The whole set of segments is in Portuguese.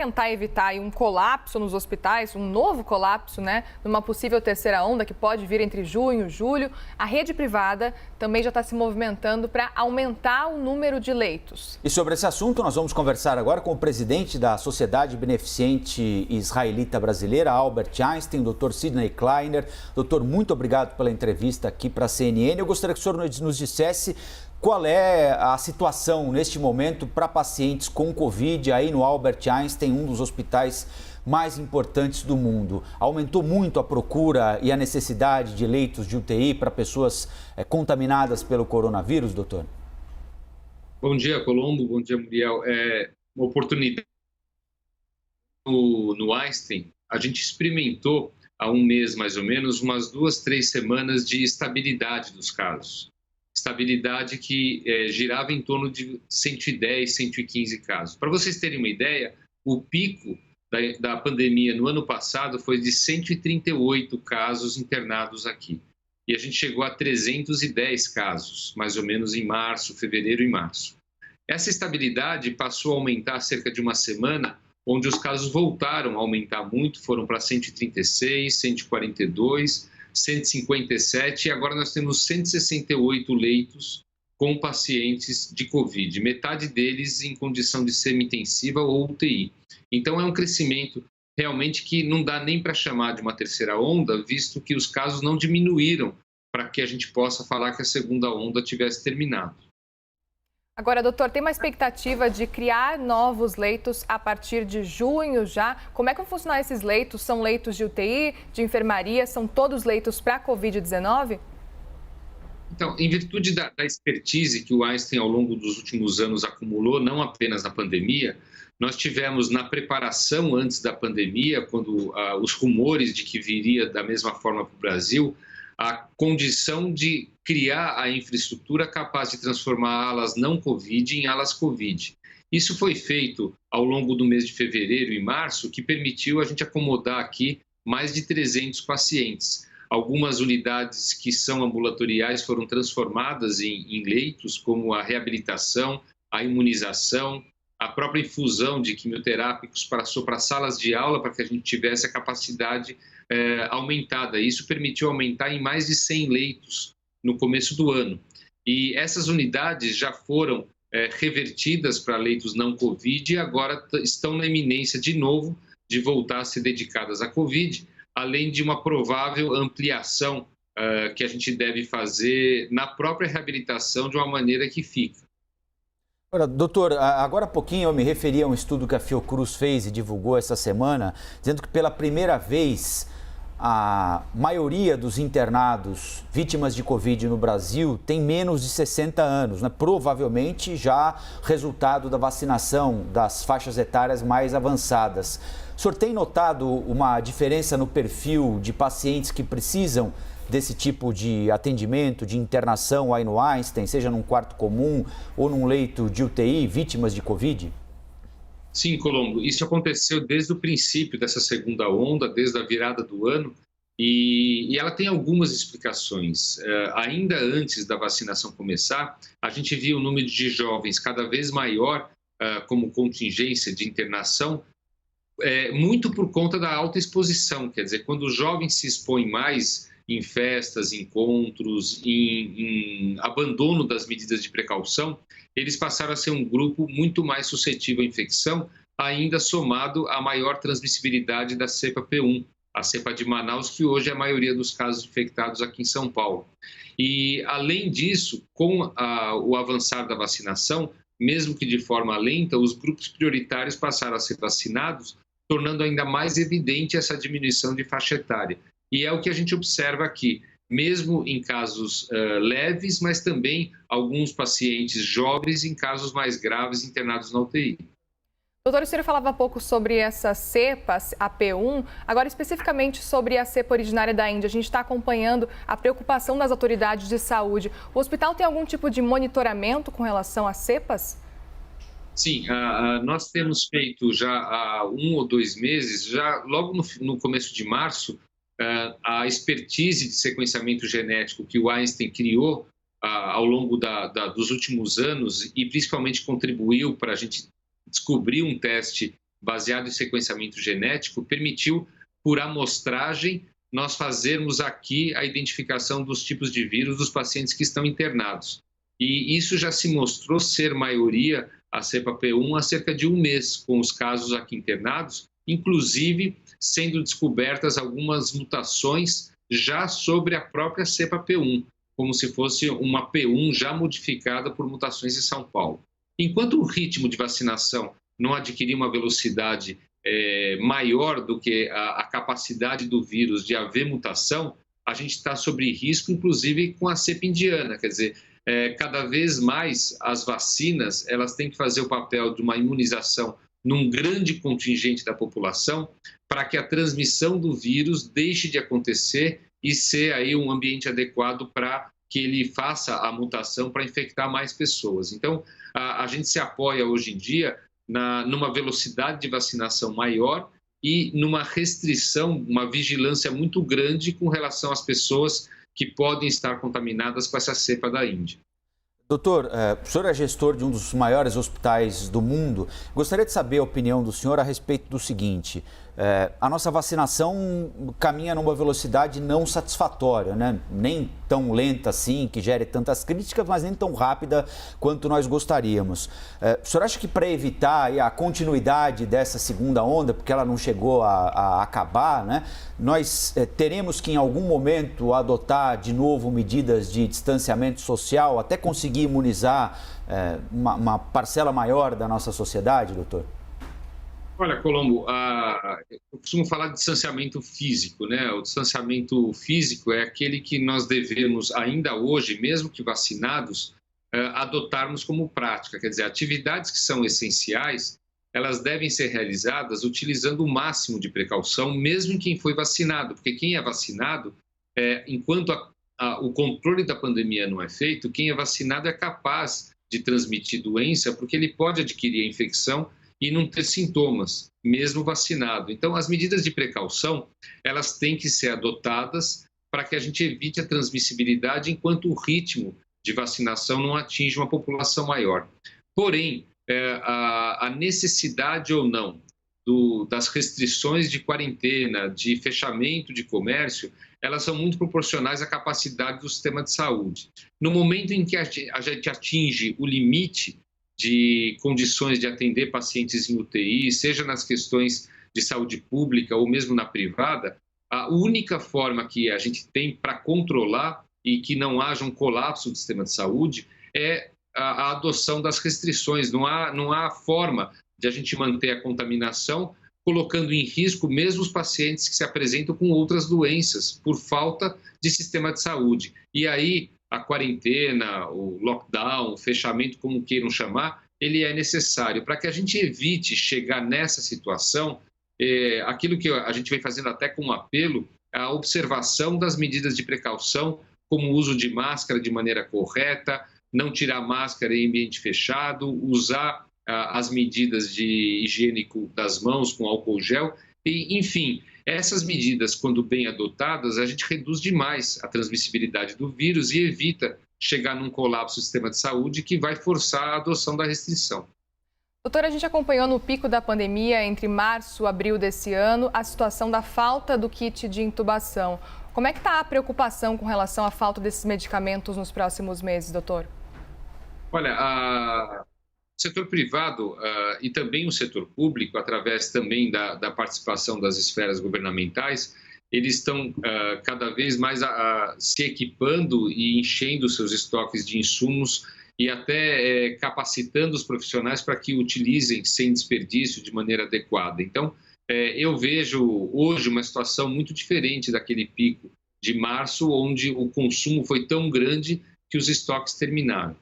tentar evitar aí um colapso nos hospitais, um novo colapso, né, numa possível terceira onda que pode vir entre junho e julho, a rede privada também já está se movimentando para aumentar o número de leitos. E sobre esse assunto, nós vamos conversar agora com o presidente da Sociedade Beneficente Israelita Brasileira, Albert Einstein, Dr. Sidney Kleiner. Doutor, muito obrigado pela entrevista aqui para a CNN. Eu gostaria que o senhor nos dissesse qual é a situação neste momento para pacientes com Covid aí no Albert Einstein, um dos hospitais mais importantes do mundo. Aumentou muito a procura e a necessidade de leitos de UTI para pessoas contaminadas pelo coronavírus, doutor? Bom dia, Colombo. Bom dia, Muriel. Uma oportunidade no Einstein, a gente experimentou há um mês mais ou menos, umas 2, 3 semanas de estabilidade dos casos. Estabilidade que girava em torno de 110, 115 casos. Para vocês terem uma ideia, o pico da pandemia no ano passado foi de 138 casos internados aqui. E a gente chegou a 310 casos, mais ou menos em março, fevereiro e março. Essa estabilidade passou a aumentar cerca de uma semana, onde os casos voltaram a aumentar muito, foram para 136, 142, 157 e agora nós temos 168 leitos com pacientes de Covid, metade deles em condição de semi-intensiva ou UTI. Então é um crescimento realmente que não dá nem para chamar de uma terceira onda, visto que os casos não diminuíram para que a gente possa falar que a segunda onda tivesse terminado. Agora, doutor, tem uma expectativa de criar novos leitos a partir de junho já? Como é que vão funcionar esses leitos? São leitos de UTI, de enfermaria? São todos leitos para a Covid-19? Então, em virtude da expertise que o Einstein ao longo dos últimos anos acumulou, não apenas na pandemia, nós tivemos na preparação antes da pandemia, quando os rumores de que viria da mesma forma para o Brasil, a condição de criar a infraestrutura capaz de transformar alas não Covid em alas Covid. Isso foi feito ao longo do mês de fevereiro e março, que permitiu a gente acomodar aqui mais de 300 pacientes. Algumas unidades que são ambulatoriais foram transformadas em leitos, como a reabilitação, a imunização, a própria infusão de quimioterápicos passou para salas de aula para que a gente tivesse a capacidade aumentada. Isso permitiu aumentar em mais de 100 leitos no começo do ano. E essas unidades já foram revertidas para leitos não Covid e agora estão na iminência de novo de voltar a ser dedicadas à Covid, além de uma provável ampliação que a gente deve fazer na própria reabilitação de uma maneira que fica. Ora, doutor, agora há pouquinho eu me referi a um estudo que a Fiocruz fez e divulgou essa semana, dizendo que pela primeira vez a maioria dos internados vítimas de Covid no Brasil tem menos de 60 anos, né? Provavelmente já resultado da vacinação das faixas etárias mais avançadas. O senhor tem notado uma diferença no perfil de pacientes que precisam desse tipo de atendimento, de internação aí no Einstein, seja num quarto comum ou num leito de UTI, vítimas de Covid? Sim, Colombo, isso aconteceu desde o princípio dessa segunda onda, desde a virada do ano, e ela tem algumas explicações. Ainda antes da vacinação começar, a gente viu o número de jovens cada vez maior como contingência de internação, muito por conta da alta exposição, quer dizer, quando os jovens se expõem mais em festas, encontros, em abandono das medidas de precaução, eles passaram a ser um grupo muito mais suscetível à infecção, ainda somado à maior transmissibilidade da cepa P1, a cepa de Manaus, que hoje é a maioria dos casos infectados aqui em São Paulo. E, além disso, com o avançar da vacinação, mesmo que de forma lenta, os grupos prioritários passaram a ser vacinados, tornando ainda mais evidente essa diminuição de faixa etária. E é o que a gente observa aqui, mesmo em casos leves, mas também alguns pacientes jovens em casos mais graves internados na UTI. Doutor, o senhor falava há pouco sobre essa cepa, a P1, agora especificamente sobre a cepa originária da Índia. A gente está acompanhando a preocupação das autoridades de saúde. O hospital tem algum tipo de monitoramento com relação às cepas? Sim, nós temos feito já há 1 ou 2 meses, já logo no começo de março, a expertise de sequenciamento genético que o Einstein criou ao longo dos últimos anos e principalmente contribuiu para a gente descobrir um teste baseado em sequenciamento genético, permitiu, por amostragem, nós fazermos aqui a identificação dos tipos de vírus dos pacientes que estão internados. E isso já se mostrou ser maioria, a cepa P1, há cerca de um mês, com os casos aqui internados, inclusive sendo descobertas algumas mutações já sobre a própria cepa P1, como se fosse uma P1 já modificada por mutações em São Paulo. Enquanto o ritmo de vacinação não adquirir uma velocidade maior do que a capacidade do vírus de haver mutação, a gente está sob risco, inclusive com a cepa indiana. Quer dizer, cada vez mais as vacinas elas têm que fazer o papel de uma imunização num grande contingente da população para que a transmissão do vírus deixe de acontecer e ser aí um ambiente adequado para que ele faça a mutação para infectar mais pessoas. Então, a gente se apoia hoje em dia numa velocidade de vacinação maior e numa restrição, uma vigilância muito grande com relação às pessoas que podem estar contaminadas com essa cepa da Índia. Doutor, o senhor é gestor de um dos maiores hospitais do mundo. Gostaria de saber a opinião do senhor a respeito do seguinte: a nossa vacinação caminha numa velocidade não satisfatória, né? Nem tão lenta assim, que gere tantas críticas, mas nem tão rápida quanto nós gostaríamos. O senhor acha que para evitar a continuidade dessa segunda onda, porque ela não chegou a acabar, né? Nós teremos que em algum momento adotar de novo medidas de distanciamento social até conseguir imunizar uma parcela maior da nossa sociedade, doutor? Olha, Colombo, eu costumo falar de distanciamento físico, né? O distanciamento físico é aquele que nós devemos, ainda hoje, mesmo que vacinados, adotarmos como prática. Quer dizer, atividades que são essenciais, elas devem ser realizadas utilizando o máximo de precaução, mesmo em quem foi vacinado, porque quem é vacinado, enquanto o controle da pandemia não é feito, quem é vacinado é capaz de transmitir doença, porque ele pode adquirir a infecção e não ter sintomas, mesmo vacinado. Então, as medidas de precaução, elas têm que ser adotadas para que a gente evite a transmissibilidade enquanto o ritmo de vacinação não atinge uma população maior. Porém, a necessidade ou não das restrições de quarentena, de fechamento de comércio, elas são muito proporcionais à capacidade do sistema de saúde. No momento em que a gente atinge o limite de condições de atender pacientes em UTI, seja nas questões de saúde pública ou mesmo na privada, a única forma que a gente tem para controlar e que não haja um colapso do sistema de saúde é a adoção das restrições. Não há forma de a gente manter a contaminação, colocando em risco mesmo os pacientes que se apresentam com outras doenças por falta de sistema de saúde. E aí, a quarentena, o lockdown, o fechamento, como queiram chamar, ele é necessário para que a gente evite chegar nessa situação, aquilo que a gente vem fazendo até com um apelo, a observação das medidas de precaução, como o uso de máscara de maneira correta, não tirar máscara em ambiente fechado, usar as medidas de higiênico das mãos com álcool gel, e, enfim, essas medidas, quando bem adotadas, a gente reduz demais a transmissibilidade do vírus e evita chegar num colapso do sistema de saúde que vai forçar a adoção da restrição. Doutora, a gente acompanhou no pico da pandemia, entre março e abril desse ano, a situação da falta do kit de intubação. Como é que está a preocupação com relação à falta desses medicamentos nos próximos meses, doutor? Olha, o setor privado e também o setor público, através também da participação das esferas governamentais, eles estão cada vez mais se equipando e enchendo seus estoques de insumos e até capacitando os profissionais para que utilizem sem desperdício de maneira adequada. Então, eu vejo hoje uma situação muito diferente daquele pico de março, onde o consumo foi tão grande que os estoques terminaram.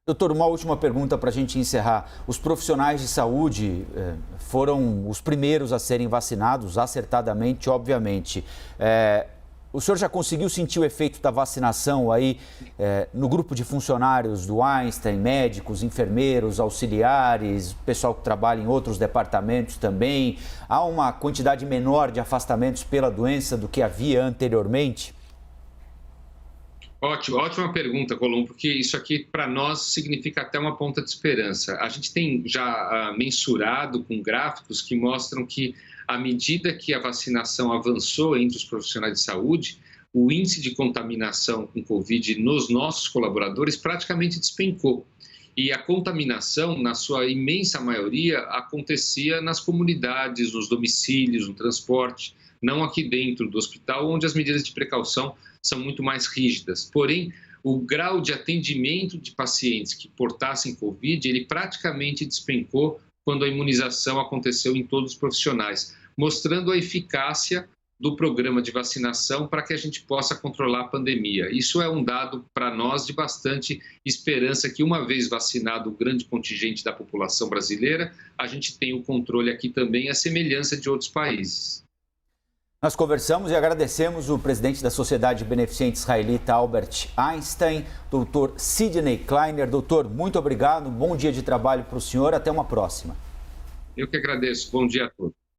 Doutor, uma última pergunta para a gente encerrar. Os profissionais de saúde foram os primeiros a serem vacinados, acertadamente, obviamente. O senhor já conseguiu sentir o efeito da vacinação aí no grupo de funcionários do Einstein, médicos, enfermeiros, auxiliares, pessoal que trabalha em outros departamentos também? Há uma quantidade menor de afastamentos pela doença do que havia anteriormente? Ótima pergunta, Colombo, porque isso aqui para nós significa até uma ponta de esperança. A gente tem já mensurado com gráficos que mostram que, à medida que a vacinação avançou entre os profissionais de saúde, o índice de contaminação com Covid nos nossos colaboradores praticamente despencou. E a contaminação, na sua imensa maioria, acontecia nas comunidades, nos domicílios, no transporte, não aqui dentro do hospital, onde as medidas de precaução são muito mais rígidas. Porém, o grau de atendimento de pacientes que portassem Covid, ele praticamente despencou quando a imunização aconteceu em todos os profissionais, mostrando a eficácia do programa de vacinação para que a gente possa controlar a pandemia. Isso é um dado para nós de bastante esperança que, uma vez vacinado o grande contingente da população brasileira, a gente tem o controle aqui também, à semelhança de outros países. Nós conversamos e agradecemos o presidente da Sociedade Beneficente Israelita Albert Einstein, doutor Sidney Kleiner. Doutor, muito obrigado, bom dia de trabalho para o senhor, até uma próxima. Eu que agradeço, bom dia a todos.